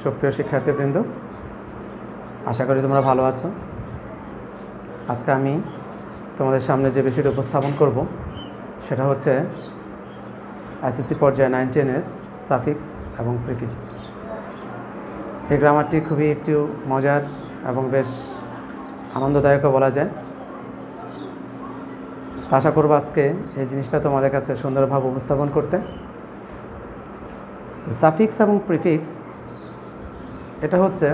সুপ্রিয় শিক্ষার্থীবৃন্দ, আশা করি তোমরা ভালো আছো। আজকে আমি তোমাদের সামনে যে বিষয়টা উপস্থাপন করব সেটা হচ্ছে এসএসসি পর্যায়ে 9-10-এর সাফিক্স এবং প্রিফিক্স। এই গ্রামারটি খুবই একটু মজার এবং বেশ আনন্দদায়কও বলা যায়। আশা করব আজকে এই জিনিসটা তোমাদের কাছে সুন্দরভাবে উপস্থাপন করতে। সাফিক্স এবং প্রিফিক্স এটা হচ্ছে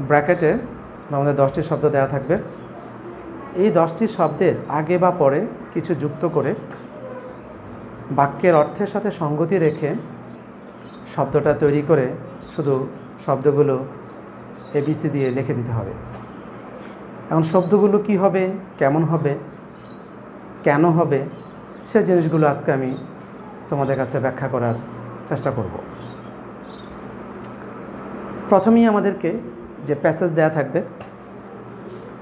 ব্র্যাকেটে আমাদের 10টি শব্দ দেওয়া থাকবে। এই 10টি শব্দের আগে বা পরে কিছু যুক্ত করে বাক্যের অর্থের সাথে সঙ্গতি রেখে শব্দটা তৈরি করে শুধু শব্দগুলো এবিসি দিয়ে লিখে দিতে হবে। এখন শব্দগুলো কি হবে, কেমন হবে, কেন হবে, সে জিনিসগুলো আজকে আমি তোমাদের কাছে ব্যাখ্যা করার চেষ্টা করব। প্রথমেই আমাদেরকে যে প্যাসেজ দেয়া থাকবে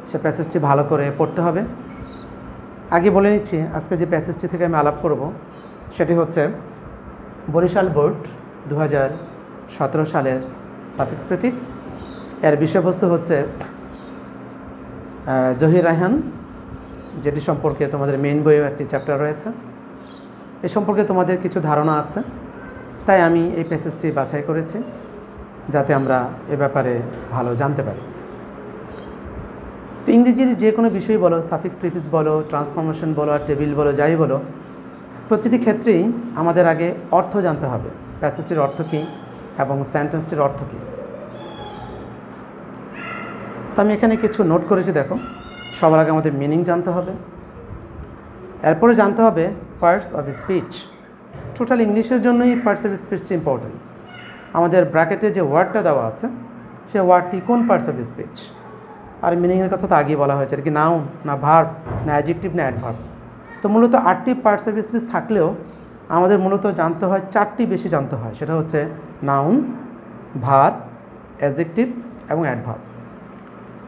সে প্যাসেজটি ভালো করে পড়তে হবে। আগে বলে নিচ্ছি, আজকে যে প্যাসেজটি থেকে আমি আলাপ করব সেটি হচ্ছে বরিশাল বোর্ড 2017 সালের সাফিক্স প্রিফিক্স। এর বিষয়বস্তু হচ্ছে জহির রায়হান, যেটি সম্পর্কে তোমাদের মেইন বইয়েও একটি চ্যাপ্টার রয়েছে। এ সম্পর্কে তোমাদের কিছু ধারণা আছে, তাই আমি এই প্যাসেজটি বাছাই করেছি যাতে আমরা এ ব্যাপারে ভালো জানতে পারি। তো ইংরেজির যে কোনো বিষয় বলো, সাফিক্স প্রিফিক্স বলো, ট্রান্সফরমেশন বলো, আর টেবিল বলো, যাই বলো, প্রতিটি ক্ষেত্রেই আমাদের আগে অর্থ জানতে হবে। প্যাসেজটির অর্থ কী এবং সেন্টেন্সটির অর্থ কী। তো আমি এখানে কিছু নোট করেছি, দেখো। সবার আগে আমাদের মিনিং জানতে হবে, এরপরে জানতে হবে পার্টস অফ স্পিচ। টোটাল ইংলিশের জন্যই পার্টস অফ স্পিচটি ইম্পর্টেন্ট। আমাদের ব্র্যাকেটে যে ওয়ার্ডটা দেওয়া আছে সে ওয়ার্ডটি কোন পার্টস অফ স্পিচ। আর মিনিংয়ের কথা তো আগেই বলা হয়েছে, আর কি নাউন না ভার্ব না অ্যাডজেক্টিভ না অ্যাডভার্ব। তো মূলত 8টি পার্টস অফ স্পিচ থাকলেও আমাদের মূলত জানতে হয় 4টি বেশি জানতে হয়, সেটা হচ্ছে নাউন, ভার্ব, অ্যাডজেক্টিভ এবং অ্যাডভার্ব।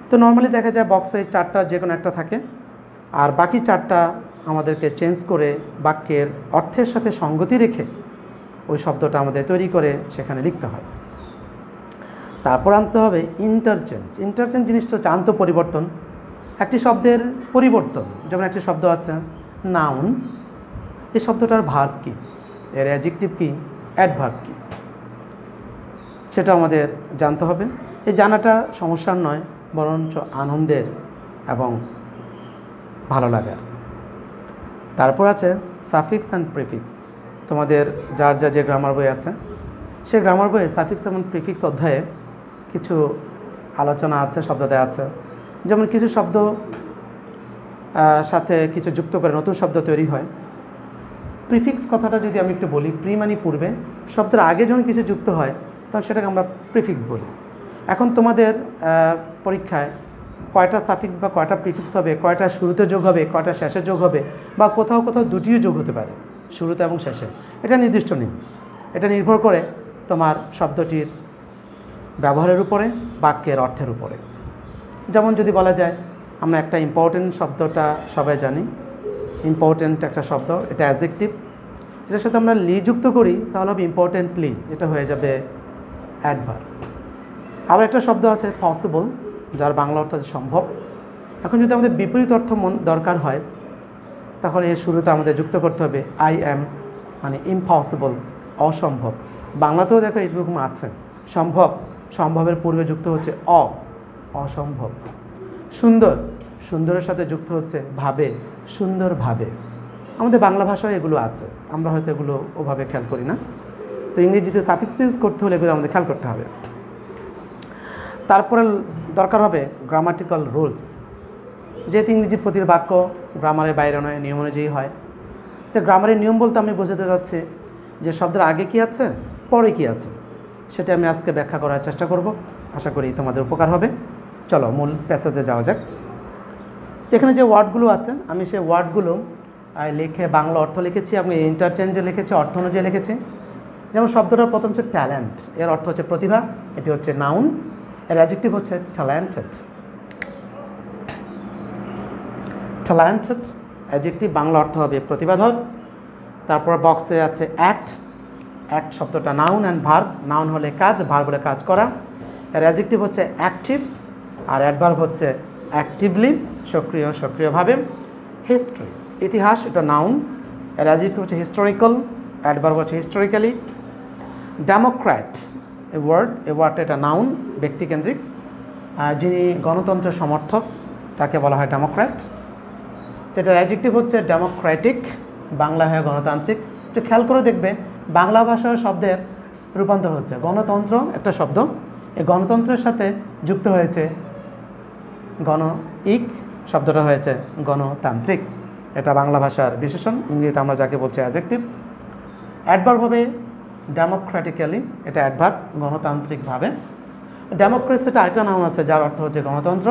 তো নর্মালি দেখা যায় বক্সে 4টা যে কোনো একটা থাকে, আর বাকি 4টা আমাদেরকে চেঞ্জ করে বাক্যের অর্থের সাথে সঙ্গতি রেখে ওই শব্দটা আমাদের তৈরি করে সেখানে লিখতে হয়। তারপর আনতে হবে ইন্টারচেঞ্জ। ইন্টারচেঞ্জ জিনিসটা হচ্ছে আন্ত পরিবর্তন, একটি শব্দের পরিবর্তন। যেমন একটি শব্দ আছে নাউন, এই শব্দটার ভার্ব কী, এর অ্যাডজেক্টিভ কী, অ্যাডভার্ব কী, সেটা আমাদের জানতে হবে। এই জানাটা সমস্যার নয়, বরঞ্চ আনন্দের এবং ভালো লাগার। তারপর আছে সাফিক্স অ্যান্ড প্রিফিক্স। তোমাদের যার যা যে গ্রামার বই আছে সেই গ্রামার বইয়ে সাফিক্স এবং প্রিফিক্স অধ্যায়ে কিছু আলোচনা আছে, শব্দ দেওয়া আছে। যেমন কিছু শব্দ সাথে কিছু যুক্ত করে নতুন শব্দ তৈরি হয়। প্রিফিক্স কথাটা যদি আমি একটু বলি, প্রি মানে পূর্বে, শব্দের আগে যখন কিছু যুক্ত হয় তখন সেটাকে আমরা প্রিফিক্স বলি। এখন তোমাদের পরীক্ষায় কয়টা সাফিক্স বা কয়টা প্রিফিক্স হবে, কয়টা শুরুতে যোগ হবে, কয়টা শেষে যোগ হবে, বা কোথাও কোথাও দুটিও যোগ হতে পারে, শুরুতে এবং শেষে, এটা নির্দিষ্ট নেই। এটা নির্ভর করে তোমার শব্দটির ব্যবহারের উপরে, বাক্যের অর্থের উপরে। যেমন যদি বলা যায়, আমরা একটা ইম্পর্টেন্ট শব্দটা সবাই জানি, ইম্পর্টেন্ট একটা শব্দ, এটা অ্যাডজেক্টিভ, এটার সাথে আমরা লি যুক্ত করি তাহলে হবে ইম্পর্টেন্টলি, এটা হয়ে যাবে অ্যাডভার্ব। আবার একটা শব্দ আছে পসিবল, যার বাংলা অর্থ সম্ভব। এখন যদি আমাদের বিপরীত অর্থ দরকার হয় তাহলে এর শুরুতে আমাদের যুক্ত করতে হবে আই অ্যাম, মানে ইম্পসিবল, অসম্ভব। বাংলাতেও দেখো এরকম আছে, সম্ভব, সম্ভবের পূর্বে যুক্ত হচ্ছে অসম্ভব। সুন্দর, সুন্দরের সাথে যুক্ত হচ্ছে ভাবে, সুন্দর ভাবে। আমাদের বাংলা ভাষায় এগুলো আছে, আমরা হয়তো এগুলো ওভাবে খেয়াল করি না। তো ইংরেজিতে সাফিক্স প্রিফিক্স করতে হলে এগুলো আমাদের খেয়াল করতে হবে। তারপরে দরকার হবে গ্রামাটিক্যাল রুলস। যেহেতু ইংরেজি প্রতিটি বাক্য গ্রামারের বাইরে নয়, নিয়ম অনুযায়ী হয়। তো গ্রামারের নিয়ম বলতে আমি বোঝাতে যাচ্ছি যে শব্দের আগে কী আছে, পরে কী আছে, সেটা আমি আজকে ব্যাখ্যা করার চেষ্টা করব। আশা করি তোমাদের উপকার হবে। চলো মূল প্যাসেজে যাওয়া যাক। এখানে যে ওয়ার্ডগুলো আছে আমি সেই ওয়ার্ডগুলো লিখে বাংলা অর্থ লিখেছি এবং ইন্টারচেঞ্জে লিখেছি, অর্থ অনুযায়ী লিখেছি। যেমন শব্দটার প্রথম হচ্ছে ট্যালেন্ট, এর অর্থ হচ্ছে প্রতিভা, এটি হচ্ছে নাউন। এর অ্যাডজেক্টিভ হচ্ছে ট্যালেন্টেড। ট্যালেন্টেড অ্যাডজেক্টিভ, বাংলা অর্থ হবে প্রতিভাধর। তারপর বক্সে আছে অ্যাক্ট, অ্যাক্ট শব্দটা নাউন অ্যান্ড ভার্ব, নাউন হলে কাজ, ভার্ব হলে কাজ করা। এর অ্যাডজেক্টিভ হচ্ছে অ্যাক্টিভ, আর অ্যাডভার্ব হচ্ছে অ্যাক্টিভলি, সক্রিয়ভাবে। হিস্ট্রি ইতিহাস, এটা নাউন। এর অ্যাডজেক্টিভ হচ্ছে হিস্টোরিক্যাল, অ্যাডভার্ব হচ্ছে হিস্টোরিক্যালি। ডেমোক্র্যাট এ ওয়ার্ড এটা নাউন, ব্যক্তিকেন্দ্রিক। যিনি গণতন্ত্রের সমর্থক তাকে বলা হয় ডেমোক্র্যাট। এটার অ্যাডজেক্টিভ হচ্ছে ডেমোক্রেটিক, বাংলা হয় গণতান্ত্রিক। একটু খেয়াল করে দেখবে বাংলা ভাষার শব্দের রূপান্তর হচ্ছে। গণতন্ত্র একটা শব্দ, এই গণতন্ত্রের সাথে যুক্ত হয়েছে গণইক, শব্দটা হয়েছে গণতান্ত্রিক। এটা বাংলা ভাষার বিশেষণ, ইংরেজিতে আমরা যাকে বলছি অ্যাডজেক্টিভ। অ্যাডভার্ব হবে ডেমোক্রেটিক্যালি, এটা অ্যাডভার্ব, গণতান্ত্রিকভাবে। ডেমোক্রেসিটা আরেকটা নাম আছে যার অর্থ হচ্ছে গণতন্ত্র।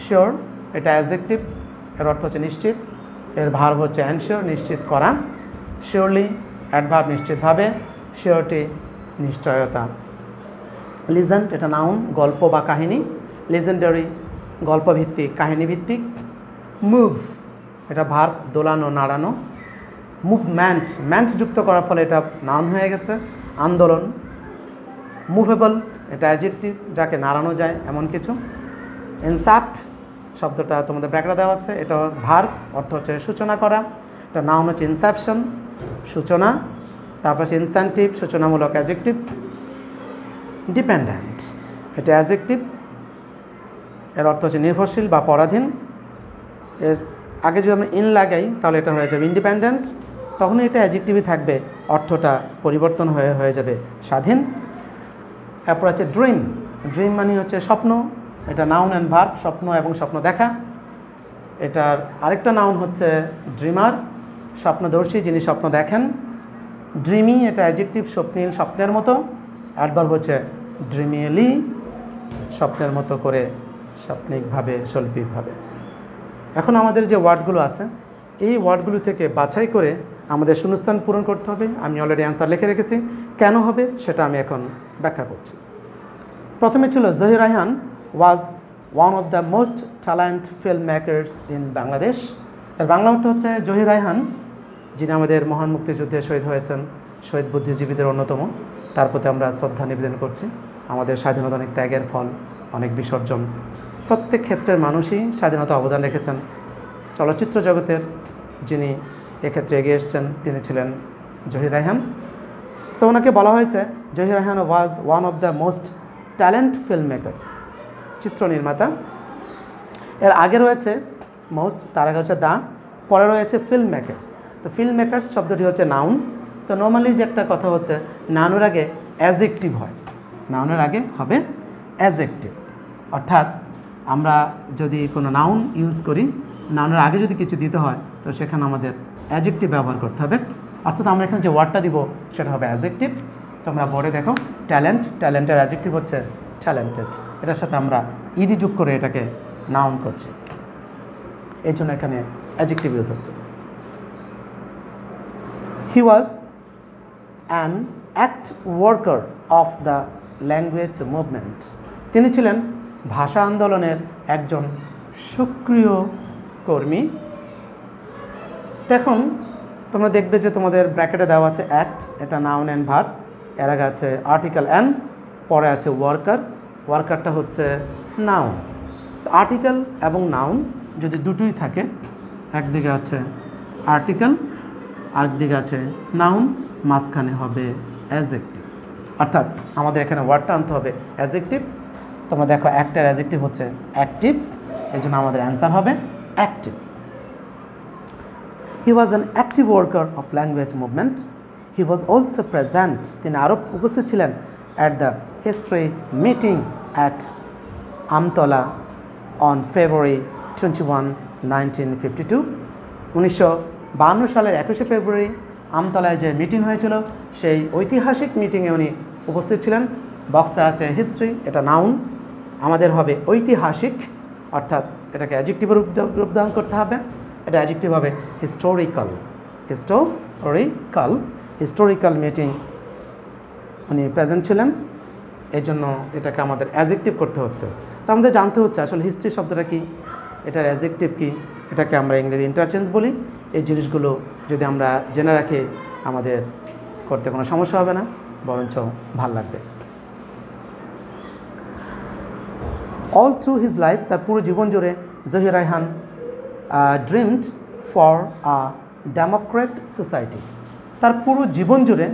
শিওর এটা অ্যাডজেক্টিভ, এর অর্থ হচ্ছে নিশ্চিত। এর ভার্ব হচ্ছে এনশিওর, নিশ্চিত করা। শিওরলি অ্যাডভার্ব, নিশ্চিতভাবে। শিওরিটি নিশ্চয়তা। লিজেন্ড এটা নাউন, গল্প বা কাহিনী। লিজেন্ডারি গল্পভিত্তিক, কাহিনীভিত্তিক। মুভ এটা ভার্ব, দোলানো, নাড়ানো। মুভমেন্ট, ম্যান্ট যুক্ত করার ফলে এটা নাউন হয়ে গেছে, আন্দোলন। মুভেবল এটা অ্যাডজেক্টিভ, যাকে নাড়ানো যায় এমন কিছু। ইনসাপ্ট শব্দটা তোমাদের ব্র্যাকেটে দেওয়া আছে, এটা ভার্ব, অর্থ হচ্ছে সূচনা করা। এটা নাউন হচ্ছে ইনসেপশন, সূচনা। তারপর হচ্ছে ইনসেন্টিভ, সূচনামূলক অ্যাডজেক্টিভ। ডিপেন্ডেন্ট এটা অ্যাডজেক্টিভ, এর অর্থ হচ্ছে নির্ভরশীল বা পরাধীন। এর আগে যদি আমরা ইন লাগাই তাহলে এটা হয়ে যাবে ইন্ডিপেন্ডেন্ট, তখন এটা অ্যাডজেক্টিভই থাকবে, অর্থটা পরিবর্তন হয়ে যাবে স্বাধীন। এরপর আছে ড্রিম, ড্রিম মানে হচ্ছে স্বপ্ন, এটা নাউন অ্যান্ড ভার্ব, স্বপ্ন এবং স্বপ্ন দেখা। এটার আরেকটা নাউন হচ্ছে ড্রিমার, স্বপ্নদর্শী, যিনি স্বপ্ন দেখেন। ড্রিমি এটা অ্যাডজেক্টিভ, স্বপ্নীল, স্বপ্নের মতো। অ্যাডভার্ব হচ্ছে ড্রিমিয়ালি, স্বপ্নের মতো করে, স্বপ্নিকভাবে, শৈল্পিকভাবে। এখন আমাদের যে ওয়ার্ডগুলো আছে এই ওয়ার্ডগুলো থেকে বাছাই করে আমাদের শূন্যস্থান পূরণ করতে হবে। আমি অলরেডি অ্যান্সার লিখে রেখেছি, কেন হবে সেটা আমি এখন ব্যাখ্যা করছি। প্রথমে ছিল Zahir Raihan was one of the most talent film makers in Bangladesh. এর বাংলা অর্থ হচ্ছে জহির রায়হান, যিনি আমাদের মহান মুক্তিযুদ্ধে শহীদ হয়েছেন, শহীদ বুদ্ধিজীবীদের অন্যতম। তার প্রতি আমরা শ্রদ্ধা নিবেদন করছি। আমাদের স্বাধীনতা অনেক ত্যাগের ফল, অনেক বিসর্জন। প্রত্যেক ক্ষেত্রের মানুষই স্বাধীনতা অবদান রেখেছেন। চলচ্চিত্র জগতের যিনি এক্ষেত্রে এগিয়ে এসেছেন তিনি ছিলেন জহির রায়হান। তো ওনাকে বলা হয়েছে Zahir Raihan was one of the most talent film makers, চিত্র নির্মাতা। এর আগে রয়েছে মোস্ট, তার আগে হচ্ছে দ্য, পরে রয়েছে ফিল্ম মেকার্স। তো ফিল্ম মেকার্স শব্দটি হচ্ছে নাউন। তো নর্মালি যে একটা কথা হচ্ছে নাউনের আগে অ্যাডজেক্টিভ হয়, নাউনের আগে হবে অ্যাডজেক্টিভ। অর্থাৎ আমরা যদি কোনো নাউন ইউজ করি, নাউনের আগে যদি কিছু দিতে হয় তো সেখানে আমাদের অ্যাডজেক্টিভ ব্যবহার করতে হবে। অর্থাৎ আমরা এখানে যে ওয়ার্ডটা দিব সেটা হবে অ্যাডজেক্টিভ। তোমরা বোর্ডে দেখো ট্যালেন্ট, ট্যালেন্টের অ্যাডজেক্টিভ হচ্ছে ট্যালেন্টেড। এটার সাথে আমরা ইডি যোগ করে এটাকে নাউন করছি, এই জন্য এখানে অ্যাডজেক্টিভ ইউজ হচ্ছে। He was an act worker of the language movement. তিনি ছিলেন ভাষা আন্দোলনের একজন সক্রিয় কর্মী। দেখুন তোমরা দেখবে যে তোমাদের ব্র্যাকেটে দেওয়া আছে অ্যাক্ট, এটা নাউন অ্যান্ড ভার্ব। এর আগে আছে আর্টিকেল অ্যান, পরে আছে ওয়ার্কার। ওয়ার্কারটা হচ্ছে নাউন। তো আর্টিকেল এবং নাউন যদি দুটোই থাকে, একদিকে আছে আর্টিকেল, আরেকদিকে আছে নাউন, মাঝখানে হবে অ্যাডজেক্টিভ। অর্থাৎ আমাদের এখানে ওয়ার্ডটা আনতে হবে অ্যাডজেক্টিভ। তোমরা দেখো অ্যাক্টের অ্যাডজেক্টিভ হচ্ছে অ্যাক্টিভ, এই জন্য আমাদের অ্যান্সার হবে active. He was an active worker of language movement. He was also present, তিনি আরও উপস্থিত ছিলেন at the history meeting at Amtala on February 21, 1952। 1952 সালের 21শে ফেব্রুয়ারি আমতলায় যে মিটিং হয়েছিল সেই ঐতিহাসিক মিটিংয়ে উনি উপস্থিত ছিলেন। বক্সে আছে হিস্ট্রি, এটা নাউন, আমাদের হবে ঐতিহাসিক, অর্থাৎ এটাকে অ্যাডজেক্টিভের রূপদান করতে হবে। এটা অ্যাডজেক্টিভ হবে হিস্টোরিক্যাল। হিস্টোরিক্যাল মিটিং উনি প্রেজেন্ট ছিলেন, এই জন্য এটাকে আমাদের অ্যাডজেক্টিভ করতে হচ্ছে। তো আমাদের জানতে হচ্ছে আসলে হিস্ট্রি শব্দটা কি, এটার অ্যাডজেক্টিভ কি, এটাকে আমরা ইংরেজি ইন্টারচেঞ্জ বলি। এই জিনিসগুলো যদি আমরা জেনে রাখি আমাদের করতে কোনো সমস্যা হবে না, বরঞ্চ ভাল লাগবে। অল থ্রু হিজ লাইফ, তার পুরো জীবন জুড়ে Zahir Raihan dreamed for a Democrat society. তার পুরো জীবন জুড়ে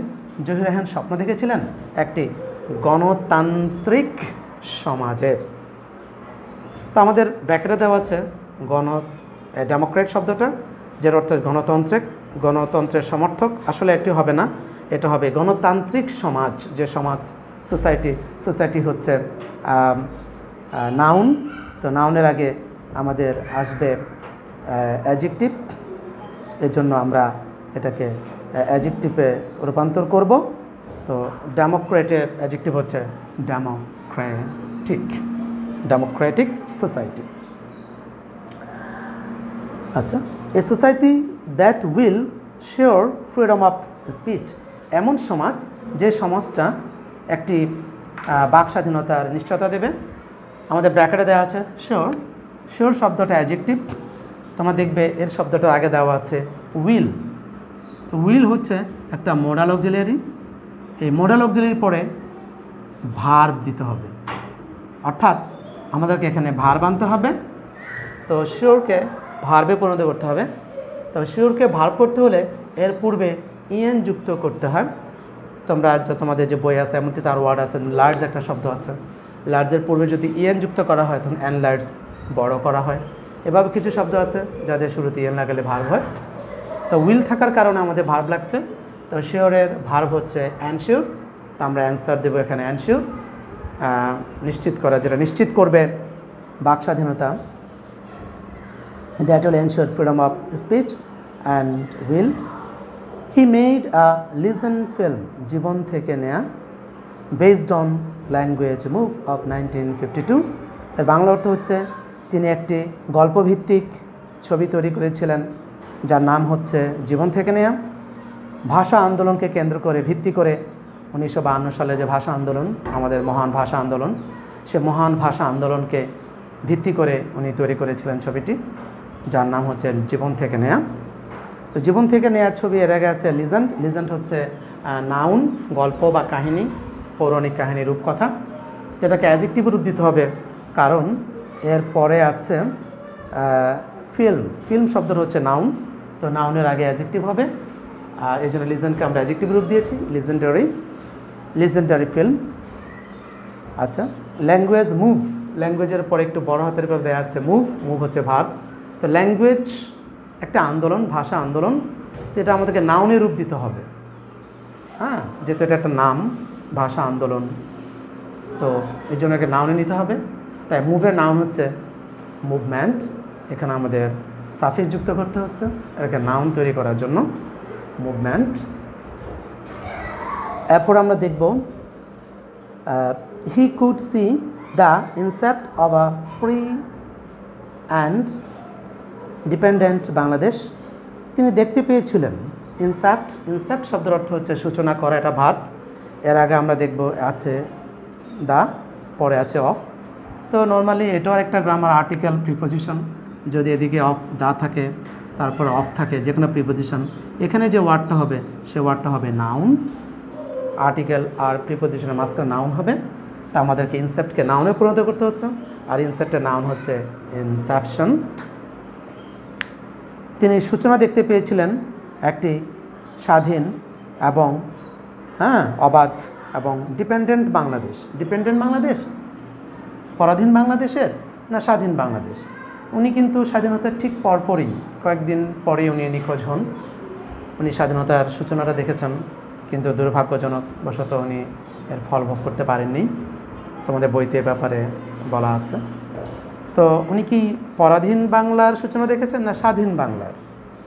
জহির রায়হান স্বপ্ন দেখেছিলেন একটি গণতান্ত্রিক সমাজের। তো আমাদের ব্র্যাকেটে দেওয়া আছে ডেমোক্রেট শব্দটা, যার অর্থ গণতন্ত্রের সমর্থক। আসলে এটি হবে না, এটা হবে গণতান্ত্রিক সমাজ। যে সমাজ, সোসাইটি হচ্ছে নাউন। তো নাউনের আগে আমাদের আসবে অ্যাডজেক্টিভ, এর জন্য আমরা এটাকে অ্যাডজেক্টিভে রূপান্তর করব। তো ডেমোক্রেটের অ্যাডজেক্টিভ হচ্ছে ডেমোক্রেটিক সোসাইটি। আচ্ছা, a society that will sure freedom of speech, এমন সমাজ যে সমাজটা একটি বাক স্বাধীনতার নিশ্চয়তা দেবে। আমাদের ব্র্যাকেটে দেওয়া আছে শিওর শব্দটা অ্যাডজেক্টিভ। তোমরা দেখবে এর শব্দটার আগে দেওয়া আছে উইল। তো উইল হচ্ছে একটা মোডাল অক্সিলিয়ারি। এই মোডাল অক্সিলিয়ারির পরে ভার্ব দিতে হবে, অর্থাৎ আমাদেরকে এখানে ভার্ব আনতে হবে। তো শিওরকে ভার্বে পরিণত করতে হবে। তো শিওরকে ভার্ব করতে হলে এর পূর্বে ইএন যুক্ত করতে হয়। তোমাদের যে বই আছে, এমন কিছু আর ওয়ার্ড আছে, লার্জ একটা শব্দ আছে, লার্জের পূর্বে যদি ইএন যুক্ত করা হয় তখন অ্যান লার্জ বড় করা হয়। এভাবে কিছু শব্দ আছে যাদের শুরুতে ইএন লাগালে ভার্ব হয়। তো উইল থাকার কারণে আমাদের ভার্ব লাগছে। তো শিওরের ভার্ব হচ্ছে অ্যানশিওর। তো আমরা অ্যান্সার দেবো এখানে অ্যানশিওর, নিশ্চিত করা, যেটা নিশ্চিত করবে বাক স্বাধীনতা। That will ensure freedom of speech and will. He made a legend film, জীবন থেকে নেয়া, based on language move of 1952। এর বাংলা অর্থ হচ্ছে তিনি একটি গল্পভিত্তিক ছবি তৈরি করেছিলেন যার নাম হচ্ছে জীবন থেকে নেয়া। ভাষা আন্দোলনকে কেন্দ্র করে ভিত্তি করে 1952 সালে যে ভাষা আন্দোলন, আমাদের মহান ভাষা আন্দোলন, সে মহান ভাষা আন্দোলনকে ভিত্তি করে উনি তৈরি করেছিলেন ছবিটি, যার নাম হচ্ছে জীবন থেকে নেয়া। তো জীবন থেকে নেয়ার ছবি এর আগে আছে লিজেন্ড। লিজেন্ড হচ্ছে নাউন, গল্প বা কাহিনী, পৌরাণিক কাহিনী, রূপকথা, যেটাকে অ্যাডজেক্টিভ রূপ দিতে হবে, কারণ এর পরে আছে ফিল্ম শব্দটা হচ্ছে নাউন। তো নাউনের আগে অ্যাডজেক্টিভ হবে, আর এই জন্য লিজেন্ডকে আমরা অ্যাডজেক্টিভ রূপ দিয়েছি, লিজেন্ডারি ফিল্ম। আচ্ছা, ল্যাঙ্গুয়েজ মুভ, ল্যাঙ্গুয়েজের পরে একটু বড় হাতের করে দেওয়া আছে মুভ হচ্ছে ভার্ব। তো ল্যাঙ্গুয়েজ একটা আন্দোলন, ভাষা আন্দোলন, তো এটা আমাদেরকে নাউনের রূপ দিতে হবে। হ্যাঁ, যেহেতু এটা একটা নাম, ভাষা আন্দোলন, তো এই জন্য একে নাউনে নিতে হবে। তাই মুভের নাউন হচ্ছে মুভমেন্ট। এখানে আমাদের সাফিক্স যুক্ত করতে হচ্ছে এটাকে নাউন তৈরি করার জন্য, মুভমেন্ট। এরপর আমরা দেখব he could see the incept of a free and dependent Bangladesh. তিনি দেখতে পেয়েছিলেন ইনসেপ্ট শব্দের অর্থ হচ্ছে সূচনা করা, এটা ভার্ব। এর আগে আমরা দেখব আছে দা, পরে আছে অফ। তো নর্মালি এটাও একটা গ্রামার আর্টিকেল প্রিপোজিশন, যদি এদিকে অফ দা থাকে তারপরে অফ থাকে, যে কোনো প্রিপোজিশন, এখানে যে ওয়ার্ডটা হবে সে ওয়ার্ডটা হবে নাউন। আর্টিকেল আর প্রিপোজিশনের মাঝখানে নাউন হবে। তা আমাদেরকে ইনসেপ্টকে নাউনে পরিণত করতে হচ্ছে, আর ইনসেপ্টের নাউন হচ্ছে ইনসেপশন। তিনি সূচনা দেখতে পেয়েছিলেন একটি স্বাধীন এবং অবাধ এবং ডিপেন্ডেন্ট বাংলাদেশ, পরাধীন বাংলাদেশের না স্বাধীন বাংলাদেশ। উনি কিন্তু স্বাধীনতার ঠিক পরপরই, কয়েকদিন পরেই উনি নিখোঁজ হন। উনি স্বাধীনতার সূচনাটা দেখেছেন, কিন্তু দুর্ভাগ্যজনক বশত উনি এর ফল ভোগ করতে পারেননি। তোমাদের বইতে ব্যাপারে বলা আছে। তো উনি কি পরাধীন বাংলার সূচনা দেখেছেন না স্বাধীন বাংলার?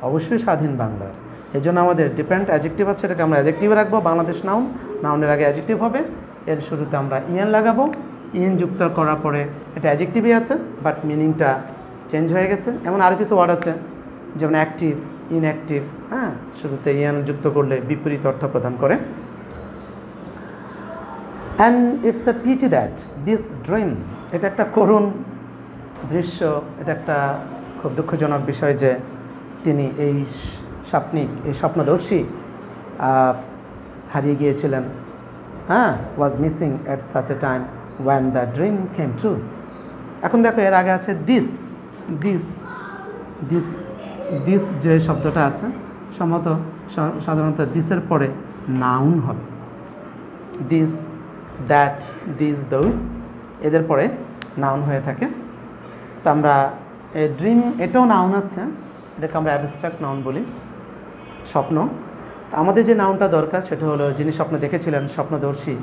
অবশ্যই স্বাধীন বাংলার। এই জন্য আমাদের ডিপেন্ড অ্যাডজেক্টিভ আছে, এটাকে আমরা অ্যাডজেক্টিভে রাখবো। বাংলাদেশ নাউন, নাউনের আগে অ্যাডজেক্টিভ হবে, এর শুরুতে আমরা ইএন লাগাবো। ইএন যুক্ত করার পরে এটা অ্যাডজেক্টিভই আছে, বাট মিনিংটা চেঞ্জ হয়ে গেছে। এমন আরও কিছু ওয়ার্ড আছে, যেমন অ্যাক্টিভ, ইনঅ্যাক্টিভ, শুরুতে ইএন যুক্ত করলে বিপরীত অর্থ প্রদান করে। And it's a pity that this dream, এটা একটা করুণ দৃশ্য, এটা একটা খুব দুঃখজনক বিষয় যে তিনি এই স্বপ্নদর্শী হারিয়ে গিয়েছিলেন, হ্যাঁ, was missing at such a time one the dream came true. এখন দেখো এর আগে আছে দিস দিস দিস দিস যে শব্দটা আছে সম্ভবত সাধারণত দিসের পরে নাউন হবে, দিস দ্যাট দিস দোজ এদের পরে নাউন হয়ে থাকে। তো আমরা ড্রিম এটাও নাউন আছে, এটাকে আমরা অ্যাবস্ট্রাক্ট নাউন বলি, স্বপ্ন। তো আমাদের যে নাউনটা দরকার সেটা হলো যিনি স্বপ্ন দেখেছিলেন, স্বপ্নদর্শী,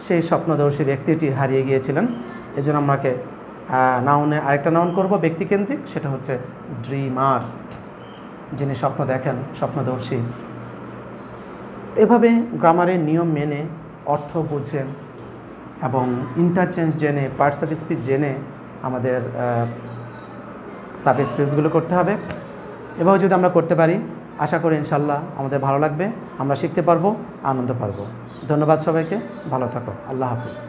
সেই স্বপ্নদর্শী ব্যক্তিটি হারিয়ে গিয়েছিলেন। এই জন্য আমাকে নাউনে আরেকটা নাউন করব ব্যক্তিকেন্দ্রিক, সেটা হচ্ছে ড্রিমার, যিনি স্বপ্ন দেখেন, স্বপ্নদর্শী। এভাবে গ্রামারের নিয়ম মেনে অর্থ বুঝেন এবং ইন্টারচেঞ্জ জেনে, পার্টস অফ স্পিচ জেনে আমাদের সাব স্পিচগুলো করতে হবে। এভাবে যদি আমরা করতে পারি আশা করি ইনশাল্লাহ আমাদের ভালো লাগবে, আমরা শিখতে পারবো, আনন্দ পারবো। ধন্যবাদ সবাইকে, ভালো থাকো, আল্লাহ হাফিজ।